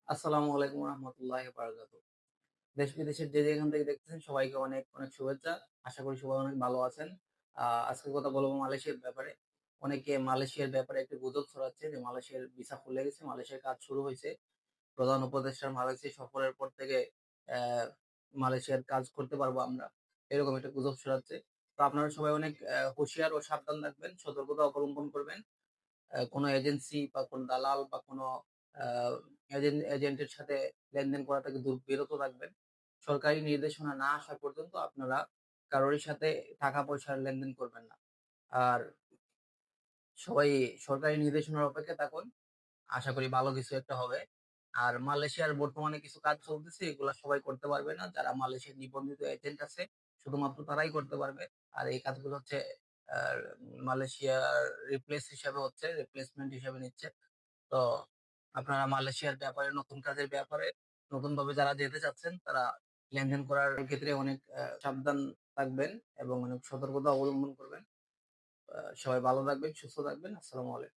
আসসালামু আলাইকুম রহমতুল্লাহি বারাকাতুহু। দেশ বিদেশের যে যেখান থেকে দেখতেছেন সবাইকে অনেক অনেক শুভেচ্ছা। আশা করি সবাই অনেক ভালো আছেন। আজকে কথা বলবো মালয়েশিয়ার ব্যাপারে। অনেকে মালয়েশিয়ার ব্যাপারে একটি গুজব ছড়াচ্ছে যে মালয়েশিয়ার ভিসা খুলে গেছে, মালয়েশিয়ার কাজ শুরু হয়েছে। প্রধান উপদেষ্টার মালয়েশিয়া সফরের পর থেকে মালয়েশিয়ার কাজ করতে পারবো আমরা। এরকম একটা গুজব ছড়াচ্ছে। তো আপনারা সবাই অনেক হুঁশিয়ার ও সাবধান থাকবেন, সতর্কতা অবলম্বন করবেন। কোনো এজেন্সি বা কোনো দালাল বা কোনো আ এজেন্টের সাথে লেনদেন করা থেকে বিরত থাকবেন। সরকারি নির্দেশনা না আসা পর্যন্ত আপনারা কারোরই সাথে টাকা-পয়সার লেনদেন করবেন না। আর সবাই সরকারি নির্দেশনার অপেক্ষায় থাকুন। আশা করি ভালো কিছু একটা হবে। আর মালয়েশিয়ার বর্তমানে কিছু কাজ চলতেছে, এগুলা সবাই করতে পারবে না। যারা মালয়েশিয়ার নিবন্ধিত এজেন্ট আছে, শুধুমাত্র তারাই করতে পারবে। আর এই কাজগুলো হচ্ছে আ মালয়েশিয়ার রিপ্লেসমেন্ট হিসেবে নিচ্ছে। তো আপনারা মালয়েশিয়ার ব্যাপারে, নতুন কাজের ব্যাপারে নতুনভাবে যারা যেতে চাচ্ছেন, তারা লেনদেন করার ক্ষেত্রে অনেক সাবধান থাকবেন এবং অনেক সতর্কতা অবলম্বন করবেন। সবাই ভালো থাকবেন, সুস্থ থাকবেন। আসসালামু আলাইকুম।